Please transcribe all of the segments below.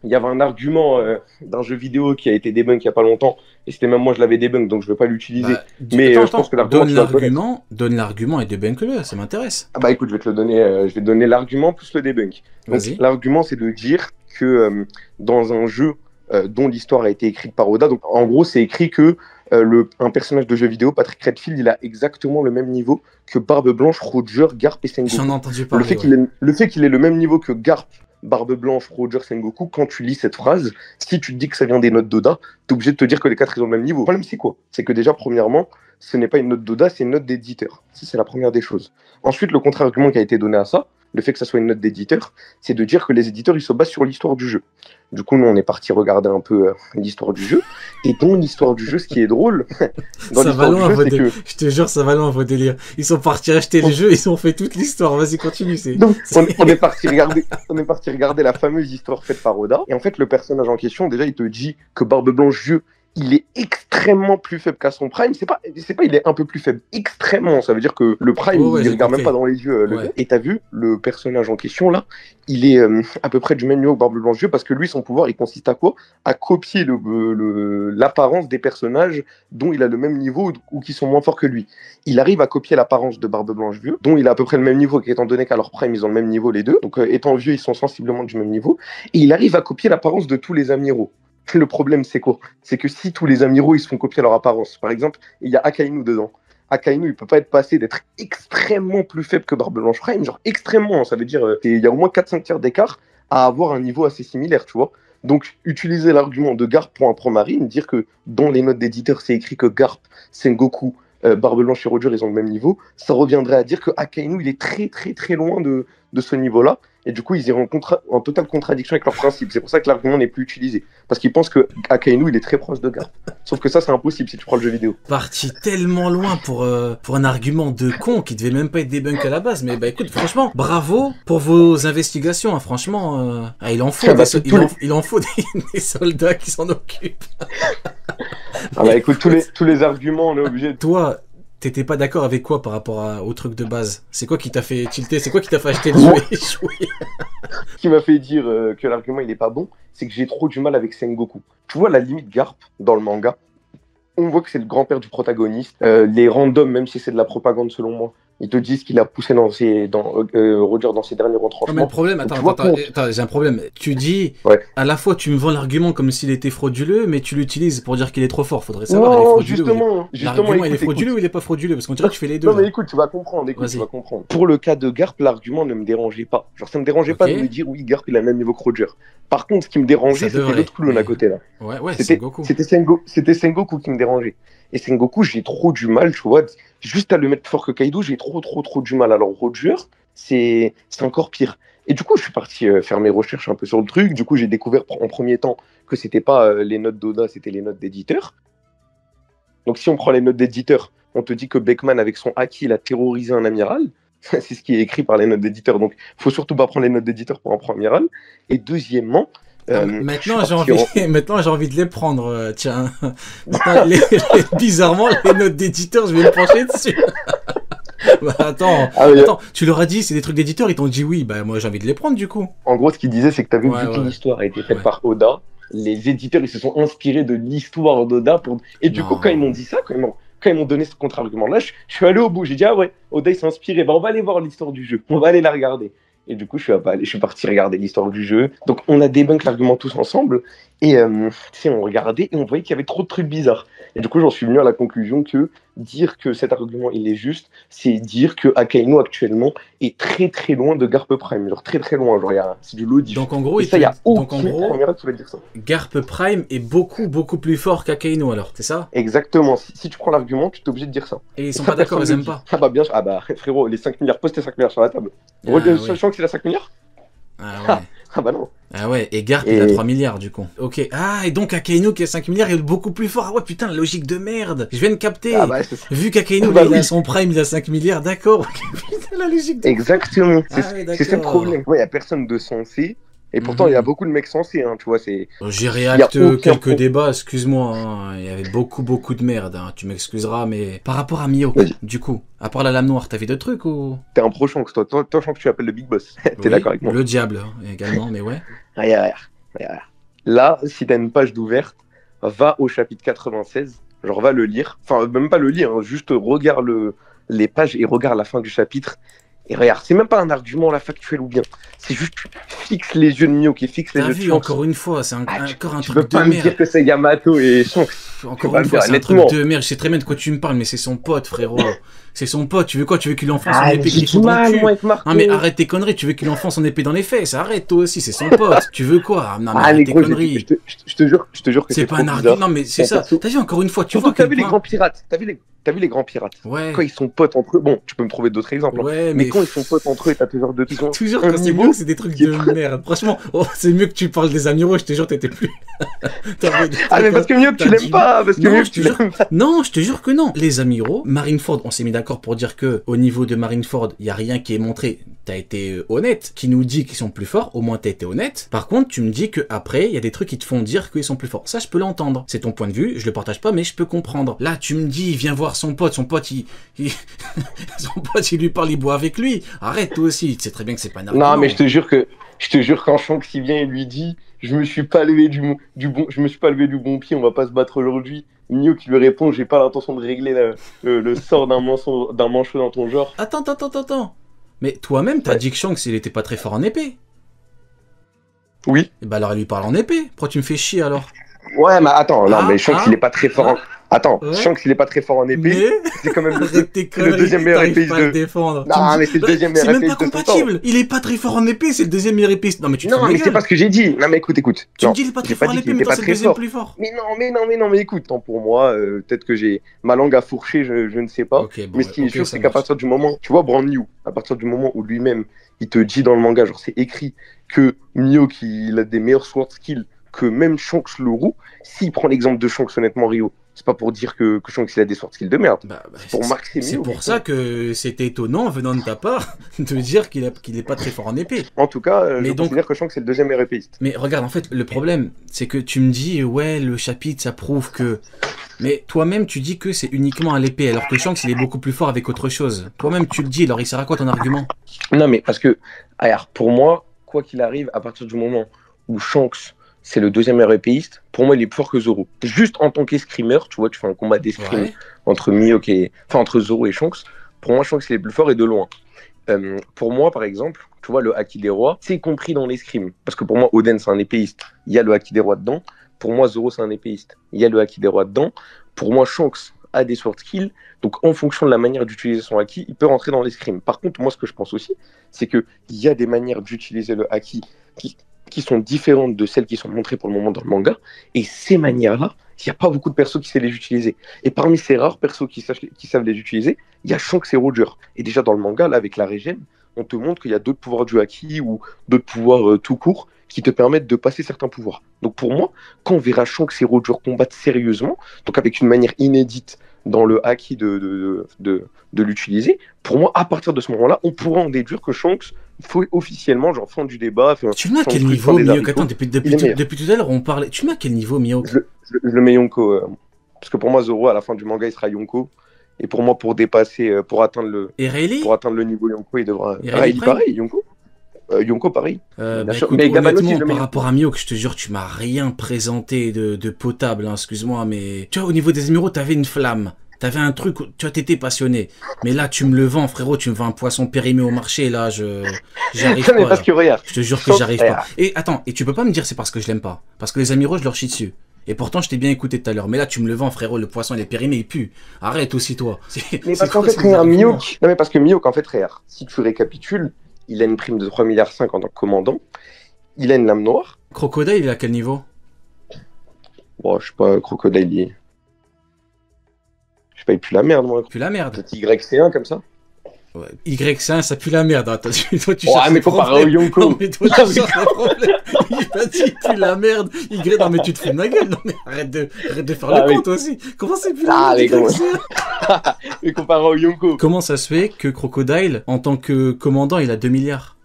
Il y avait un argument d'un jeu vidéo qui a été debunk il y a pas longtemps, et c'était même moi je l'avais debunk, donc je ne vais pas l'utiliser. Bah, Mais attends, je pense attends, que l'argument tu dois le connaître. donne l'argument et débunk-le, ça m'intéresse. Ah bah écoute, je vais te le donner, je vais te donner l'argument plus le debunk. Donc Vas-y. l'argument c'est de dire que dans un jeu dont l'histoire a été écrite par Oda, donc en gros c'est écrit que un personnage de jeu vidéo, Patrick Redfield, il a exactement le même niveau que Barbe Blanche, Roger, Garp et J'en ai Sengoku. entendu parler, ouais. Le fait qu'il ait le même niveau que Garp, Barbe Blanche, Roger, Sengoku, quand tu lis cette phrase, si tu te dis que ça vient des notes d'Oda, t'es obligé de te dire que les quatre ils ont le même niveau. Le problème c'est quoi? C'est que déjà premièrement, ce n'est pas une note d'Oda, c'est une note d'éditeur. Ça, c'est la première des choses. Ensuite, le contre-argument qui a été donné à ça, le fait que ça soit une note d'éditeur, c'est de dire que les éditeurs, ils se basent sur l'histoire du jeu. Du coup, nous, on est parti regarder un peu l'histoire du jeu. Et dans l'histoire du jeu, ce qui est drôle, dans Ça va l'histoire du loin, jeu, vos c'est que... Je te jure, ça va loin, vos délires. Ils sont partis acheter le jeu, ils ont fait toute l'histoire. Vas-y, continue. Donc, on est parti regarder la fameuse histoire faite par Oda. Et en fait, le personnage en question, déjà, il te dit que Barbe Blanche vieux, il est extrêmement plus faible qu'à son prime. C'est pas, il est un peu plus faible, extrêmement. Ça veut dire que le prime, Oh, ouais, il j'ai regarde même compris. pas dans les yeux le Ouais. gars. Et t'as vu, le personnage en question, là, il est à peu près du même niveau que Barbe Blanche vieux parce que lui, son pouvoir, il consiste à quoi? À copier l'apparence des personnages dont il a le même niveau ou qui sont moins forts que lui. Il arrive à copier l'apparence de Barbe Blanche vieux, dont il a à peu près le même niveau, étant donné qu'à leur prime, ils ont le même niveau les deux. Donc, étant vieux, ils sont sensiblement du même niveau. Et il arrive à copier l'apparence de tous les amiraux. Le problème, c'est quoi? C'est que si tous les amiraux ils se font copier leur apparence, par exemple, il y a Akainu dedans. Akainu, il peut pas être passé d'être extrêmement plus faible que Barbe Blanche Prime, genre extrêmement, ça veut dire il y a au moins 4-5 tiers d'écart à avoir un niveau assez similaire, tu vois. Donc, utiliser l'argument de Garp pour un Pro-Marine, dire que dans les notes d'éditeur, c'est écrit que Garp, Sengoku, Barbe Blanche et Roger, ils ont le même niveau, ça reviendrait à dire que Akainu, il est très très très loin de ce niveau-là. Et du coup, ils iraient en totale contradiction avec leurs principes. C'est pour ça que l'argument n'est plus utilisé. Parce qu'ils pensent que Akainu, il est très proche de Garp. Sauf que ça, c'est impossible si tu prends le jeu vidéo. Parti tellement loin pour un argument de con qui devait même pas être débunk à la base. Mais bah écoute, franchement, bravo pour vos investigations. Hein, franchement, il en faut, Ah bah, il en faut des soldats qui s'en occupent. Ah bah écoute, tous les arguments, on est obligé de... Toi, t'étais pas d'accord avec quoi par rapport au truc de base? C'est quoi qui t'a fait tilter? C'est quoi qui t'a fait acheter le jeu et jouer? Ce qui m'a fait dire que l'argument, il est pas bon, c'est que j'ai trop du mal avec Sengoku. Tu vois, la limite Garp, dans le manga, on voit que c'est le grand-père du protagoniste. Les randoms, même si c'est de la propagande selon moi, ils te disent qu'il a poussé Roger dans ses derniers Non, retranchements. mais le problème, Donc, attends, tu vois, j'ai un problème. Tu dis, ouais. à la fois tu me vends l'argument comme s'il était frauduleux, mais tu l'utilises pour dire qu'il est trop fort. Faudrait savoir, il est Non, frauduleux. L'argument, il est frauduleux écoute. ou il est pas frauduleux? Parce qu'on dirait que tu fais les deux. Non, mais Là. écoute, tu vas comprendre, Vas-y. Pour le cas de Garp, l'argument ne me dérangeait pas. Genre, ça me dérangeait pas de me dire, oui, Garp, il a le même niveau que Roger. Par contre, ce qui me dérangeait, c'était l'autre clown à côté, là. Ouais, c'est Goku. C'était Sengoku qui me dérangeait. Et Sengoku, j'ai trop du mal, tu vois. Juste à le mettre plus fort que Kaido, j'ai trop du mal. Alors, Roger, c'est encore pire. Et du coup, je suis parti faire mes recherches un peu sur le truc. Du coup, j'ai découvert en premier temps que c'était pas les notes d'Oda, c'était les notes d'éditeur. Donc, si on prend les notes d'éditeur, on te dit que Beckman, avec son haki, il a terrorisé un amiral. C'est ce qui est écrit par les notes d'éditeur. Donc, il faut surtout pas prendre les notes d'éditeur pour un pro amiral. Et deuxièmement, maintenant, j'ai envie de les prendre. Tiens, bizarrement, les notes d'éditeur, je vais me pencher dessus. Bah, attends, tu leur as dit, c'est des trucs d'éditeur, ils t'ont dit oui. Bah, moi, j'ai envie de les prendre du coup. En gros, ce qu'ils disaient, c'est que tu as vu que l'histoire a été faite par Oda. Les éditeurs, ils se sont inspirés de l'histoire d'Oda. Et du coup, quand ils m'ont dit ça, quand ils m'ont donné ce contre-argument-là, je suis allé au bout. J'ai dit, ah ouais, Oda, il s'est inspiré. Bah, on va aller voir l'histoire du jeu. On va aller la regarder. Et du coup, je suis parti regarder l'histoire du jeu. Donc, on a débunk l'argument tous ensemble. Et on regardait et on voyait qu'il y avait trop de trucs bizarres. Et du coup, j'en suis venu à la conclusion que dire que cet argument il est juste, c'est dire que Akainu actuellement est très très loin de Garp Prime. Genre très très loin. Genre, c'est du Lodi. Donc en gros, il y a aucun premier qui va dire ça. Garp Prime est beaucoup plus fort qu'Akainu alors, c'est ça? Exactement. Si tu prends l'argument, tu es obligé de dire ça. Et ils sont pas d'accord, ils aiment pas. Ah bah bien sûr. Ah bah frérot, les 5 milliards, pose tes 5 milliards sur la table. Sachant que c'est la 5 milliards. Ah ouais. Ah bah non. Ah ouais, et Garp il a 3 milliards du coup. Ok. Ah, et donc Akainu qui a 5 milliards, il est beaucoup plus fort. Ah ouais, putain, la logique de merde. Je viens de capter. Ah bah, vu qu'Akainu il a son prime, il a 5 milliards, d'accord. Putain, la logique de... Exactement. C'est ça le problème. Ouais, il y a personne de sensé. Et pourtant, il y a beaucoup de mecs sensés, hein, tu vois, c'est... J'ai réacté quelques débats, excuse-moi, hein, il y avait beaucoup de merde, hein, tu m'excuseras, mais par rapport à Mio, du coup, à part la lame noire, t'as vu d'autres trucs ou... T'es un pro Shanks, toi Shanks, tu appelles le Big Boss, t'es d'accord avec moi? Le diable, hein, également, mais ouais. Regarde. Là, si t'as une page d'ouverte, va au chapitre 96, genre va le lire. Enfin, même pas le lire, hein, juste regarde les pages et regarde la fin du chapitre. Et regarde, c'est même pas un argument là factuel ou bien. C'est juste fixe les yeux de Mio qui fixe les yeux de Shanks. Encore une fois, c'est encore un truc de merde. Tu peux pas me dire que c'est Yamato et Shanks. Encore une fois, c'est un truc de merde. Je sais très bien de quoi tu me parles, mais c'est son pote, frérot. C'est son pote. Tu veux quoi? Tu veux qu'il enfonce son épée qui fout dans le cul? Non mais arrête tes conneries. Tu veux qu'il enfonce son épée dans les fesses? Arrête toi aussi. C'est son pote. Tu veux quoi? Non mais arrête tes conneries. Je te jure que c'est pas un argument. Non mais c'est ça. T'as vu encore une fois? Tu vois? T'as vu les grands pirates? T'as vu les grands pirates? Ouais. Quand ils sont potes entre eux, bon, tu peux me trouver d'autres exemples. Ouais, mais quand ils sont potes entre eux, t'as toujours de toujours quand c'est mieux, c'est des trucs de merde. Franchement, c'est mieux que tu parles des amiraux. Je te jure, t'étais plus. Mais parce que mieux que tu l'aimes pas. Parce que mieux que tu l'aimes pas. Non, je te jure que non. Les amiraux, Marineford, on s'est mis d'accord pour dire que au niveau de Marineford, il y a rien qui est montré. T'as été honnête. Qui nous dit qu'ils sont plus forts, au moins t'as été honnête. Par contre, tu me dis que après, il y a des trucs qui te font dire qu'ils sont plus forts. Ça, je peux l'entendre. C'est ton point de vue. Je le partage pas, mais je peux comprendre. Là, tu me dis, viens voir son pote. Son pote, son pote, il lui parle, il boit avec lui. Arrête toi aussi. Tu sais très bien que c'est pas un argument. Non, mais je te jure quand Shanks il vient et lui dit, je me suis pas levé du bon pied, on va pas se battre aujourd'hui. Mio qui lui répond, j'ai pas l'intention de régler le sort d'un manchot dans ton genre. Attends. Mais toi-même, t'as dit que Shanks, il était pas très fort en épée. Oui. Et bah alors, elle lui parle en épée. Pourquoi tu me fais chier alors? Ouais, mais attends, mais Shanks, il est pas très fort en... Attends, Shanks, il est pas très fort en épée. C'est quand même le deuxième meilleur épéiste de... défendre. Non, mais c'est le deuxième meilleur épéiste de... C'est même pas compatible. Il est pas très fort en épée, c'est le deuxième meilleur épéiste. Non, mais tu te fous de ma gueule. mais c'est pas ce que j'ai dit. Non, mais écoute. Tu me dis il est pas très fort en épée, mais toi, c'est le deuxième plus fort. Mais non, écoute, pour moi, peut-être que j'ai ma langue à fourcher, je ne sais pas. Mais ce qui est sûr, c'est qu'à partir du moment... Tu vois, Brand New, à partir du moment où lui-même, il te dit dans le manga, genre c'est écrit que Mio, il a des meilleurs sword skills que même Shanks le roux, s'il prend l'exemple de Shanks, honnêtement, Rio, c'est pas pour dire que Shanks il a des sword skills de merde. C'est pour marquer Mio. C'est pour ça que c'était étonnant venant de ta part de dire qu'il est pas très fort en épée. En tout cas, je considère que Shanks c'est le deuxième meilleur épéiste. Mais regarde, en fait, le problème, c'est que tu me dis, ouais, le chapitre, ça prouve que... Mais toi-même, tu dis que c'est uniquement à l'épée, alors que Shanks, il est beaucoup plus fort avec autre chose. Toi-même, tu le dis, alors il sert à quoi ton argument? Non, mais parce que, alors, pour moi, quoi qu'il arrive, à partir du moment où Shanks, c'est le deuxième meilleur épéiste, pour moi, il est plus fort que Zoro. Juste en tant qu'escrimeur, tu vois, tu fais un combat d'escrime entre entre Zoro et Shanks. Pour moi, Shanks, il est plus fort et de loin. Pour moi, par exemple, tu vois, le Haki des rois, c'est compris dans l'escrime. Parce que pour moi, Oden, c'est un épéiste. Il y a le Haki des rois dedans. Pour moi, Zoro, c'est un épéiste. Il y a le Haki des rois dedans. Pour moi, Shanks a des sword skills. Donc, en fonction de la manière d'utiliser son Haki, il peut rentrer dans l'escrime. Par contre, moi, ce que je pense aussi, c'est qu'il y a des manières d'utiliser le Haki qui sont différentes de celles qui sont montrées pour le moment dans le manga. Et ces manières-là, il n'y a pas beaucoup de persos qui savent les utiliser. Et parmi ces rares persos qui savent les utiliser, il y a Shanks et Roger. Et déjà, dans le manga, là, avec la régène, on te montre qu'il y a d'autres pouvoirs du Haki ou d'autres pouvoirs tout court qui te permettent de passer certains pouvoirs. Donc pour moi, quand on verra Shanks et Roger combattre sérieusement, donc avec une manière inédite dans le Haki de l'utiliser, pour moi, à partir de ce moment-là, on pourra en déduire que Shanks faut officiellement, genre, fin du débat. Tu mets à quel niveau, Miyok? Attends, depuis tout à l'heure, on parlait. Tu mets à quel niveau, Miyok? Je le mets Yonko. Parce que pour moi, Zoro, à la fin du manga, il sera Yonko. Et pour moi, pour dépasser, pour atteindre le niveau Yonko, il devra... Rayleigh, pareil, Yonko. Yonko, pareil. Écoute, mais honnêtement, par rapport à Miyok, je te jure, tu m'as rien présenté de potable, hein, excuse-moi, mais... Tu vois, au niveau des émerauds, t'avais une flamme. T'avais un truc, tu vois, t'étais passionné. Mais là, tu me le vends, frérot, tu me vends un poisson périmé au marché, là, j'arrive pas. Parce que regarde, je te jure que j'arrive pas. Et attends, et tu peux pas me dire c'est parce que je l'aime pas. Parce que les amiraux, je leur chie dessus. Et pourtant, je t'ai bien écouté tout à l'heure. Mais là, tu me le vends, frérot, le poisson, il est périmé, il pue. Arrête aussi, toi. Mais parce qu'en fait, Miyok... Non, mais parce que Miyok, en fait, frère, si tu récapitules, il a une prime de 3,5 milliards en tant que commandant. Il a une lame noire. Crocodile, il est à quel niveau? Bon, je sais pas, Crocodile, il... Je sais pas, il pue la merde, moi. Pue la merde. Peut-être YC1 comme ça. Ouais. YC1, ça pue la merde. Attends, toi, tu mais comparé au Yonko. Non, mais toi, tu cherches le problème. Il m'a dit, pue la merde. Non, mais tu te fous de ma gueule. Non, mais arrête de faire le con, toi aussi. Comment c'est pue la merde, mais comparé au Yonko. Comment ça se fait que Crocodile, en tant que commandant, il a 2 milliards?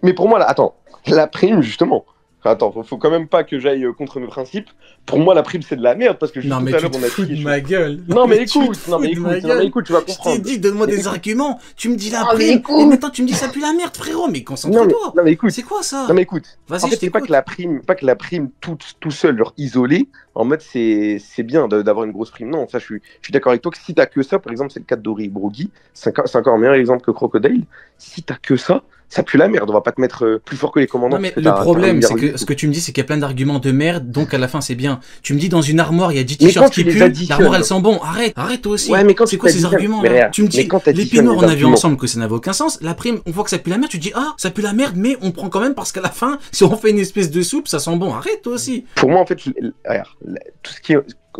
Mais pour moi, là, attends. La prime, justement. Attends, faut quand même pas que j'aille contre mes principes. Pour moi, la prime, c'est de la merde parce que non, mais tu te fous de ma gueule. Non, mais écoute, tu vas comprendre. Je t'ai dit, donne-moi des arguments. Tu me dis la prime, et maintenant tu me dis ça pue la merde, frérot. Mais concentre-toi. Non, mais écoute. C'est quoi ça? Non, mais écoute. Vas-y, en fait, c'est pas que la prime tout seul, genre isolée, en mode c'est bien d'avoir une grosse prime. Non, ça, je suis d'accord avec toi que si t'as que ça, par exemple, c'est le cas de Dory Brogui, c'est encore un meilleur exemple que Crocodile. Si t'as que ça pue la merde, on va pas te mettre plus fort que les commandants. Non mais le problème, c'est que ce que tu me dis, c'est qu'il y a plein d'arguments de merde, donc à la fin c'est bien. Tu me dis dans une armoire, il y a 10 t-shirts qui puent, l'armoire elle sent bon, arrête toi aussi. Ouais, mais quand c'est quoi ces arguments là? Tu me dis, les peignoirs on a vu ensemble que ça n'avait aucun sens, la prime, on voit que ça pue la merde, tu dis ah, ça pue la merde, mais on prend quand même parce qu'à la fin, si on fait une espèce de soupe, ça sent bon, arrête toi aussi. Pour moi en fait, regarde, tout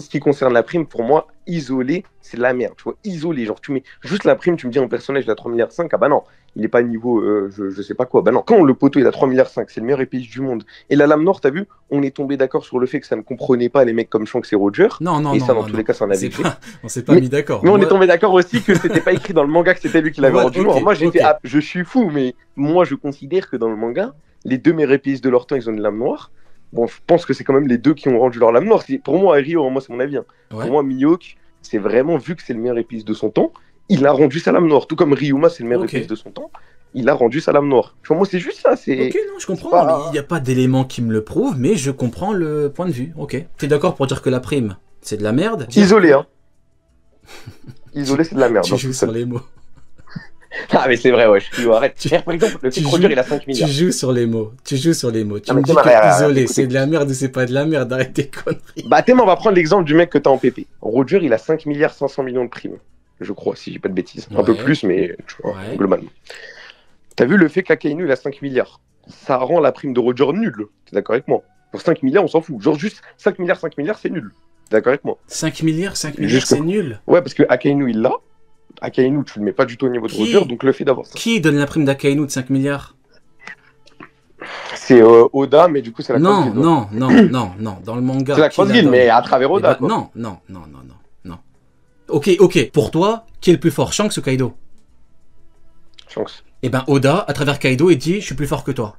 ce qui concerne la prime, pour moi, isolé, c'est de la merde, tu vois, isolé, genre tu mets juste la prime, tu me dis un personnage il a 3,5 milliards, ah bah non, il est pas niveau, je sais pas quoi, bah non, quand le poteau il a 3,5 milliards, c'est le meilleur épéiste du monde, et la lame noire, t'as vu, on est tombé d'accord sur le fait que ça ne comprenait pas les mecs comme Shanks et Roger, et ça dans tous les cas, ça en avait fait. On s'est pas mis d'accord. Mais on est tombé d'accord aussi que c'était pas écrit dans le manga que c'était lui qui l'avait rendu noir. Moi j'ai fait, je suis fou, mais moi je considère que dans le manga, les deux meilleurs épéistes de leur temps, ils ont une lame noire. Bon, je pense que c'est quand même les deux qui ont rendu leur lame noire. Pour moi, Ryo, moi c'est mon avis. Pour moi, Mihawk, c'est vraiment, vu que c'est le meilleur épéiste de son temps, il a rendu sa lame noire. Tout comme Ryuma, c'est le meilleur épéiste de son temps, il a rendu sa lame noire. Pour moi, c'est juste ça. Ok, non, je comprends. Il n'y a pas d'éléments qui me le prouvent, mais je comprends le point de vue. Ok. T'es d'accord pour dire que la prime, c'est de la merde? Isolé, hein. Isolé, c'est de la merde. Tu joues sur les mots. Ah mais c'est vrai, ouais, arrête. Par exemple, le petit Roger, il a 5 milliards. Tu joues sur les mots. Tu me dis que isolé, c'est de la merde ou c'est pas de la merde, arrête tes conneries. Bah Théma, on va prendre l'exemple du mec que t'as en PP. Roger, il a 5 milliards 500 millions de primes. Je crois, si j'ai pas de bêtises. Un peu plus, mais tu vois, globalement. T'as vu le fait qu'Akainu, il a 5 milliards. Ça rend la prime de Roger nulle. T'es d'accord avec moi? Pour 5 milliards, on s'en fout. Genre juste 5 milliards, c'est nul. T'es d'accord avec moi? 5 milliards, c'est nul. Ouais, parce que Akainu, il l'a. Akainu, tu le mets pas du tout au niveau de Roger, donc le fait d'avoir ça. Qui donne la prime d'Akainu de 5 milliards? C'est Oda, mais du coup, c'est la Cross Guild. Non, dans le manga. C'est la Cross Guild, mais à travers Oda, quoi. Non. Ok, pour toi, qui est le plus fort, Shanks ou Kaido? Shanks. Et ben Oda, à travers Kaido, il dit, je suis plus fort que toi.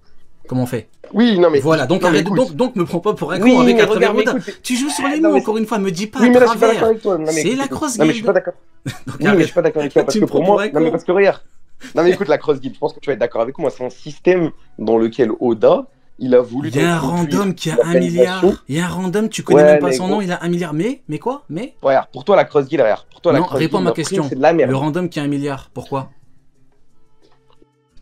Comment on fait? Oui, non mais... Voilà, donc me prends pas pour un con avec à travers Oda. Tu joues sur les mots, encore une fois, me dis pas à travers. C'est la Cross Guild. Non mais je suis pas d'accord. Je suis pas d'accord avec toi, parce que pour moi... Non mais parce que regarde. Non mais écoute, la Cross Guild, je pense que tu vas être d'accord avec moi, c'est un système dans lequel Oda, il a voulu... Il y a un random qui a 1 milliard. Il y a un random, tu connais même pas son nom, il a 1 milliard. Mais quoi? Regarde, pour toi la Cross Guild, regarde. Pour toi la Cross Guild, réponds à ma question. C'est de la merde. Le random qui a 1 milliard, pourquoi?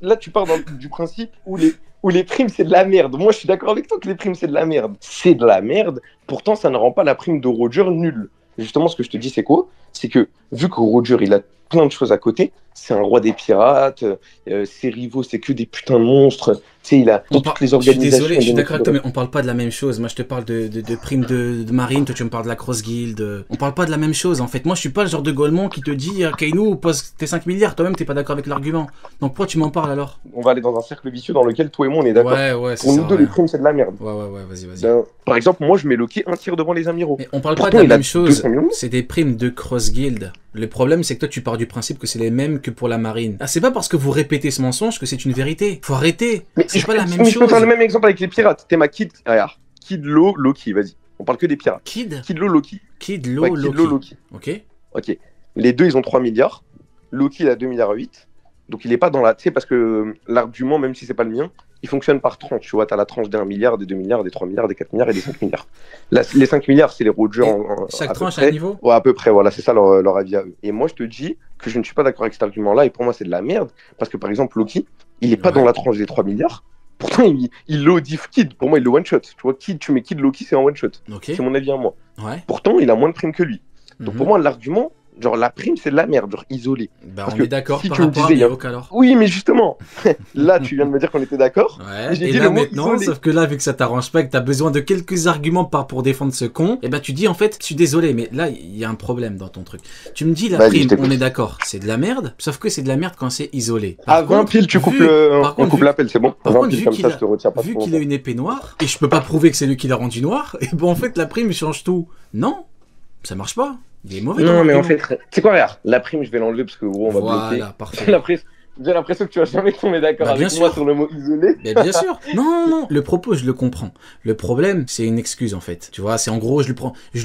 Là, tu pars du principe où les primes, c'est de la merde. Moi, je suis d'accord avec toi que les primes, c'est de la merde. C'est de la merde. Pourtant, ça ne rend pas la prime de Roger nulle. Justement, ce que je te dis, c'est quoi? C'est que, vu que Roger, il a plein de choses à côté, c'est un roi des pirates, ses rivaux, c'est que des putains de monstres. Tu sais, il a toutes les organisations... Je suis désolé, je suis d'accord avec toi, mais on parle pas de la même chose. Moi, je te parle de primes de marine, toi, tu me parles de la Cross Guild. On parle pas de la même chose, en fait. Moi, je suis pas le genre de Golemon qui te dit, Kainu, pose tes 5 milliards. Toi-même, t'es pas d'accord avec l'argument. Donc, pourquoi tu m'en parles, alors? On va aller dans un cercle vicieux dans lequel toi et moi, on est d'accord. Ouais, pour nous deux, les primes, c'est de la merde. Ouais, vas-y. Par exemple, moi, je mets Loki un tir devant les amiraux. Mais on parle pas de la même chose. C'est des primes de Cross Guild. Le problème, c'est que toi, tu pars du principe que c'est les mêmes que pour la marine. Ah, c'est pas parce que vous répétez ce mensonge que c'est une vérité. Faut arrêter. C'est pas la même chose. Je peux faire le même exemple avec les pirates. T'es ma Kid. Regarde. Kid Lo, Loki, vas-y. On parle que des pirates. Kid Lo, Loki. Kid Lo, Loki. Ok. Les deux, ils ont 3 milliards. Loki, il a 2,8 milliards. Donc, il est pas dans la. Tu sais, parce que l'argument, même si c'est pas le mien, il fonctionne par tranche. Tu vois, t'as la tranche d'1 milliard, des 2 milliards, des 3 milliards, des 4 milliards et des 5 milliards. Les 5 milliards, c'est les Roger chaque tranche à un niveau? Ouais, à peu près, voilà, c'est ça leur avis à eux. Et moi, je te dis que je ne suis pas d'accord avec cet argument-là, et pour moi, c'est de la merde. Parce que, par exemple, Loki, il est pas dans la tranche des 3 milliards. Pourtant, il low diff Kid. Pour moi, il le one-shot. Tu vois, Kid, tu mets Kid Loki, c'est un one-shot. C'est mon avis à moi. Pourtant, il a moins de primes que lui. Donc, pour moi, l'argument, genre, la prime, c'est de la merde, genre, isolé. Bah, on est d'accord par rapport à Mihawk, alors. Oui, mais justement, là, tu viens de me dire qu'on était d'accord. Et là, maintenant, sauf que là, vu que ça t'arrange pas et que t'as besoin de quelques arguments pour défendre ce con, et ben, tu dis, en fait, je suis désolé, mais là, il y a un problème dans ton truc. Tu me dis, la prime, on est d'accord, c'est de la merde, sauf que c'est de la merde quand c'est isolé. À 20 piles, tu coupes l'appel, c'est bon. Par contre, vu qu'il a une épée noire, et je peux pas prouver que c'est lui qui l'a rendu noir, et ben, en fait, la prime change tout. Non, ça marche pas. Il est mauvais. Non, mais en fait, c'est quoi, regarde, la prime, je vais l'enlever parce que gros, on va bloquer. Parfait. J'ai l'impression que tu vas jamais tomber d'accord avec moi sur le mot isolé. Mais bien sûr. Non, non, le propos, je le comprends. Le problème, c'est une excuse, en fait. Tu vois, c'est en gros, je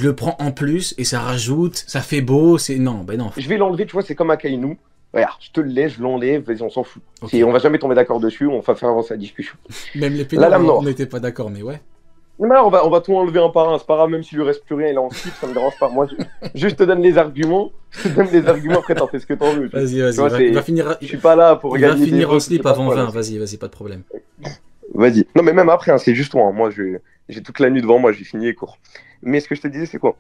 le prends en plus et ça rajoute, ça fait beau, c'est... Non, ben non. Je vais l'enlever, tu vois, c'est comme Akainu. Regarde, je te le laisse, je l'enlève, vas-y, on s'en fout. Okay. On va jamais tomber d'accord dessus, on va faire avancer la discussion. Même les pénales, on n'était pas d'accord, mais ouais. Mais là, on va tout enlever un par un, c'est pas grave, même s'il lui reste plus rien, il est en slip, ça me dérange pas. Moi, je te donne les arguments, après t'en fais ce que t'en veux. Vas-y, il va finir... Je suis pas là pour gagner. Il va finir en slip avant 20, vas-y, pas de problème. Vas-y. Non, mais même après, hein, c'est juste moi. Moi, j'ai toute la nuit devant moi, j'ai fini les cours. Mais ce que je te disais, c'est quoi?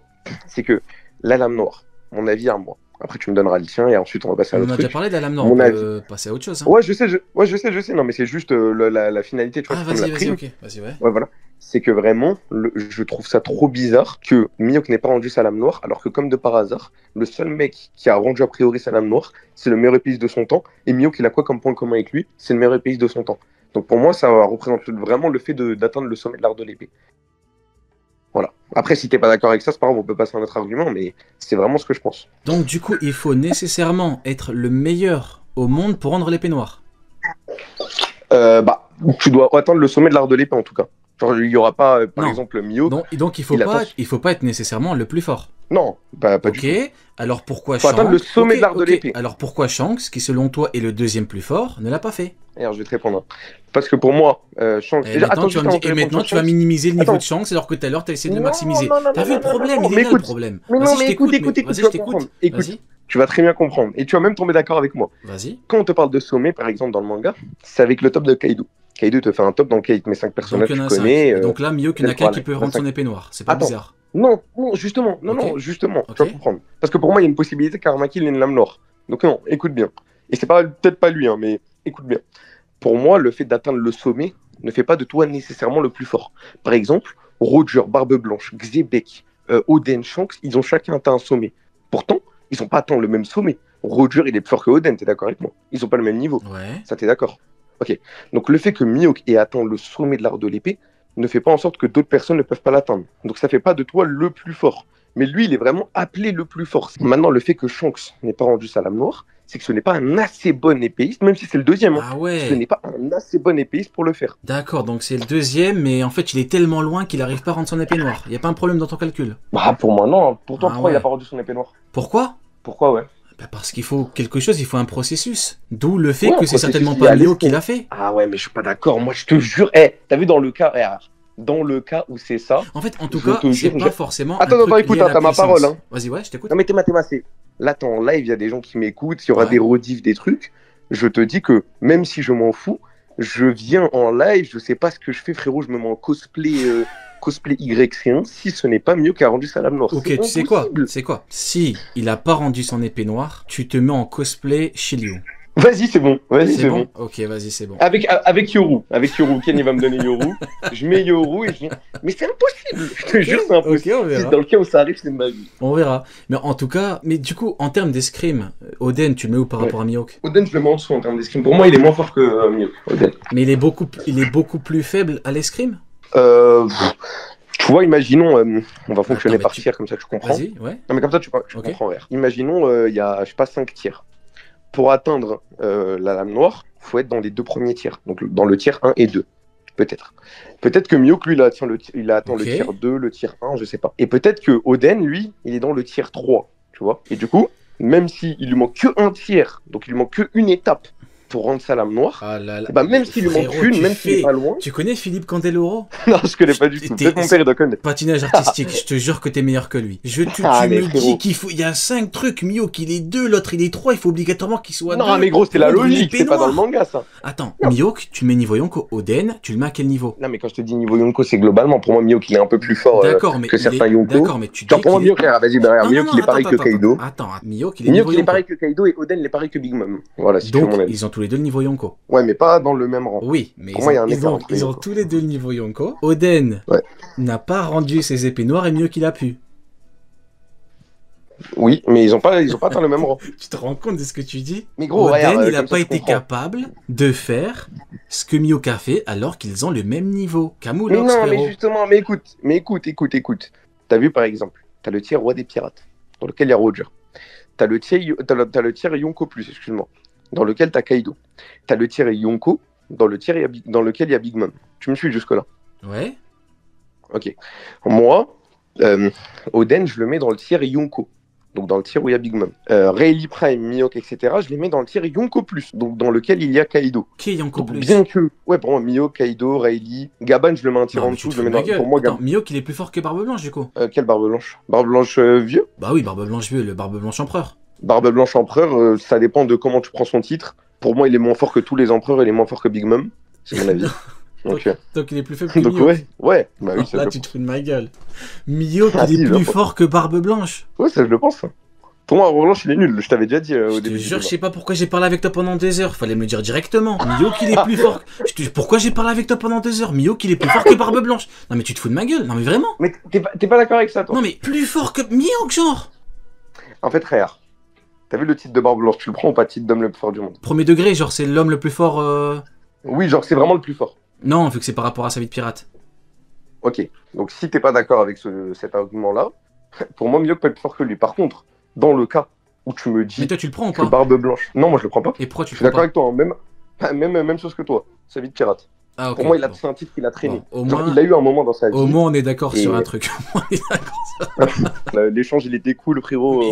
C'est que la lame noire, mon avis à moi. Après, tu me donneras le tien et ensuite, on va passer à l'autre truc. On a déjà parlé de la lame noire, on peut passer à autre chose. Hein. Ouais, je sais. Non, mais c'est juste la finalité, tu vois. Ah, vas-y, ok. Vas-y, ouais. Ouais, voilà. C'est que vraiment, je trouve ça trop bizarre que Mihawk n'ait pas rendu sa lame noire, alors que comme de par hasard, le seul mec qui a rendu a priori sa lame noire, c'est le meilleur épéiste de son temps. Et Mihawk, il a quoi comme point commun avec lui? C'est le meilleur épéiste de son temps. Donc pour moi, ça représente vraiment le fait d'atteindre le sommet de l'art de l'épée. Voilà. Après, si t'es pas d'accord avec ça, c'est pas grave, on peut passer à un autre argument, mais c'est vraiment ce que je pense. Donc du coup, il faut nécessairement être le meilleur au monde pour rendre l'épée noire. Tu dois atteindre le sommet de l'art de l'épée en tout cas. Genre, il y aura pas, par exemple, Mihawk. Donc il faut pas être nécessairement le plus fort. Non, pas du tout. Ok, alors pourquoi Shanks... atteindre le sommet de l'art de l'épée. Alors pourquoi Shanks, qui selon toi est le deuxième plus fort, ne l'a pas fait? Alors je vais te répondre. Parce que pour moi, Shanks... Et maintenant, tu vas minimiser le niveau de Shanks alors que tout à l'heure tu as essayé de le maximiser. T'as vu le problème? Il est là le problème. Mais non, mais écoute, Écoute, tu vas très bien comprendre. Et tu vas même tomber d'accord avec moi. Vas-y. Quand on te parle de sommet, par exemple, dans le manga, c'est avec le top de Kaido. Kaido te fait un top dans lequel il te met 5 personnages que tu connais. Donc là, Mihawk, il n'y en a qu'un qui peut rendre son épée noire. C'est pas bizarre. Non, justement, tu vas comprendre. Parce que pour moi, il y a une possibilité qu'Aramaki ait une lame noire. Donc non, écoute bien. Et c'est peut-être pas lui, hein, mais écoute bien. Pour moi, le fait d'atteindre le sommet ne fait pas de toi nécessairement le plus fort. Par exemple, Roger, Barbe Blanche, Xebec, Oden, Shanks, ils ont chacun atteint un sommet. Pourtant, ils n'ont pas atteint le même sommet. Roger, il est plus fort que Oden, t'es d'accord avec moi? Ils n'ont pas le même niveau. Ouais. Ça, t'es d'accord? Ok. Donc le fait que Mihawk ait atteint le sommet de l'art de l'épée ne fait pas en sorte que d'autres personnes ne peuvent pas l'atteindre. Donc ça fait pas de toi le plus fort. Mais lui, il est vraiment appelé le plus fort. Maintenant, le fait que Shanks n'ait pas rendu sa lame noire, c'est que ce n'est pas un assez bon épéiste, même si c'est le deuxième. Ah ouais. Ce n'est pas un assez bon épéiste pour le faire. D'accord, donc c'est le deuxième, mais en fait, il est tellement loin qu'il n'arrive pas à rendre son épée noire. Il n'y a pas un problème dans ton calcul? Bah pour moi, non. Pourtant, pourquoi il n'a pas rendu son épée noire? Pourquoi? Ouais. Parce qu'il faut quelque chose, il faut un processus. D'où le fait que c'est certainement pas Mihawk qui l'a fait. Ah ouais, mais je suis pas d'accord. Moi, je te jure. T'as vu dans le cas où c'est ça. En fait, en tout cas, c'est pas forcément. Attends, écoute, t'as ma parole. Hein. Vas-y, ouais, je t'écoute. Non, mais c'est. Là, t'es en live, il y a des gens qui m'écoutent, il y aura des rediffs, des trucs. Je te dis que même si je m'en fous, je viens en live, je sais pas ce que je fais, frérot, je me mets en cosplay YC1 si ce n'est pas mieux qu'à rendu sa lame noire. Ok, tu sais quoi? Si il a pas rendu son épée noire, tu te mets en cosplay Shiryu. Vas-y, c'est bon. Ok, vas-y, c'est bon. Avec Yoru. Ken, il va me donner Yoru. Je mets Yoru et je dis... Mais c'est impossible. Je te jure, c'est impossible. On verra. Dans le cas où ça arrive, c'est de ma vie. On verra. Mais en tout cas, du coup, en termes d'escrime, Oden, tu le mets où par rapport à Mihawk? Oden, je le mets en dessous en termes d'escrime. Pour moi, il est moins fort que Mihawk, Oden. Mais il est beaucoup plus faible à l'escrime? Tu vois, imaginons, on va fonctionner par tiers, comme ça que je comprends. Vas-y, ouais. Non, mais comme ça, tu comprends rien. Imaginons, il y a, je sais pas, 5 tiers. Pour atteindre la lame noire, il faut être dans les 2 premiers tiers. Donc dans le tiers 1 et 2. Peut-être. Peut-être que Mihawk, lui, il atteint le tiers 2, le tiers 1, je sais pas. Et peut-être que Oden, lui, il est dans le tiers 3. Tu vois. Et du coup, même s'il lui manque que un tiers, donc il lui manque que une étape pour rendre sa lame noire, même s'il lui manque une, même s'il est pas loin... Tu connais Philippe Candeloro? Non, je connais pas du tout. Peut-être mon père, il doit connaître. Patinage artistique, je te jure que t'es meilleur que lui. Tu me dis il y a 5 trucs, Mihawk, il est 2, l'autre il est 3, il faut obligatoirement qu'il soit 2. Non, mais gros, c'est la logique, c'est pas dans le manga, ça. Attends, Mihawk, tu mets niveau Yonko, Oden, tu le mets à quel niveau? Non, mais quand je te dis niveau Yonko, c'est globalement, pour moi, Mihawk, il est un peu plus fort que certains Yonko. D'accord, mais tu dis pour moi, Mihawk, Mihawk, il est pareil que Kaido. Attends, Mihawk, il est pareil que Kaido et Oden, il est pareil que Big Mom. Voilà, si tu veux mon avis. Ils ont tous les deux le niveau Yonko. Ouais, mais pas dans le même rang. Oui, mais pour moi, il y a un écart. Ils ont tous les deux le niveau Yonko. Oden n'a pas rendu ses épées noires et mieux qu'il a pu. Oui, mais ils ont pas atteint le même rang. Tu te rends compte de ce que tu dis? Mais gros, Oden, il n'a pas été capable de faire ce que Mihawk a fait alors qu'ils ont le même niveau. Camoulox, mais non, frérot. mais justement, écoute. T'as vu, par exemple, t'as le tiers roi des pirates, dans lequel il y a Roger. T'as le tiers Yonko plus, excuse-moi. dans lequel tu as Kaido. Tu as le tiers Yonko, dans lequel il y a Big Mom. Tu me suis jusque-là? Ouais. Ok. Moi, Oden, je le mets dans le tiers Yonko. Donc dans le tiers où il y a Big Mom. Rayleigh Prime, Mihawk, etc., je les mets dans le tiers Yonko+, donc dans lequel il y a Kaido. Qui est Yonko+? Bien que... Ouais, pour moi, Mihawk, Kaido, Rayleigh, Gaban, je le mets un tiers en dessous, je le mets dans... Pour moi, Attends, Mihawk, il est plus fort que Barbe Blanche, du coup. Quelle Barbe Blanche? Barbe Blanche vieux? Bah oui, Barbe Blanche vieux, le Barbe Blanche empereur. Barbe Blanche empereur, ça dépend de comment tu prends son titre. Pour moi, il est moins fort que tous les empereurs, il est moins fort que Big Mom. C'est mon avis. Donc il est plus faible que Mihawk. Ouais. Bah oui, là, tu te fous de ma gueule. Mihawk, il est plus fort que Barbe Blanche. Ouais, ça, je le pense. Pour moi, Barbe Blanche, il est nul. Je t'avais déjà dit au début. Je te jure, je sais pas pourquoi j'ai parlé avec toi pendant 2 heures. Fallait me le dire directement. Mihawk, il est plus fort. Pourquoi j'ai parlé avec toi pendant 2 heures? Mihawk, il est plus fort que Barbe Blanche. Non, mais tu te fous de ma gueule. Non, mais vraiment. Mais t'es pas d'accord avec ça, toi? Non, mais plus fort que Mihawk, genre. En fait, regarde. T'as vu le titre de Barbe Blanche? Tu le prends ou pas, titre d'homme le plus fort du monde? Premier degré, genre, c'est l'homme le plus fort. Oui, genre, c'est vraiment le plus fort. Non, vu que c'est par rapport à sa vie de pirate. Ok. Donc, si t'es pas d'accord avec cet argument-là, pour moi, Mihawk peut être plus fort que lui. Par contre, dans le cas où tu me dis. Mais toi, tu le prends ou pas? Barbe Blanche. Non, moi, je le prends pas. Et pourquoi tu le prends pas? Je suis d'accord avec toi. Même chose que toi. Sa vie de pirate. Ah, okay, pour moi, c'est un titre qu'il a traîné. Bon, genre, il a eu un moment dans sa vie. Au moins, on est d'accord sur un truc. L'échange, il était cool, frérot.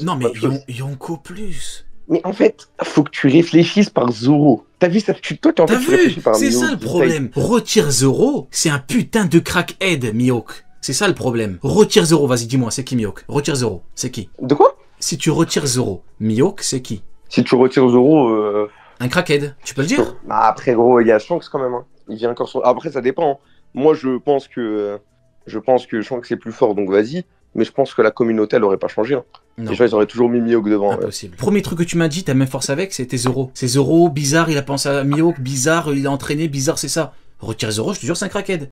Non, mais Yonko plus. Mais en fait, faut que tu réfléchisses par Zoro. T'as vu ça? Toi, tu réfléchis par C'est ça le problème. Retire Zoro, c'est un putain de crackhead, Mihawk. C'est ça le problème. Retire Zoro, vas-y, dis-moi, c'est qui Mihawk? Retire Zoro, c'est qui? De quoi? Si tu retires Zoro, Mihawk, c'est qui? Si tu retires Zoro, un crackhead, tu peux le dire? Bah après, gros, il y a Shanks quand même. Hein. Il vient encore sur... Après, ça dépend. Hein. Moi, je pense que Shanks est plus fort, donc vas-y. Mais je pense que la communauté, elle aurait pas changé. Hein. Les gens, ils auraient toujours mis Mihawk devant. Impossible. Premier truc que tu m'as dit, t'as même force avec, c'était Zoro. C'est Zoro, bizarre, il a pensé à Mihawk, bizarre, il a entraîné, bizarre, c'est ça. Retire Zoro, je te jure, c'est un crackhead.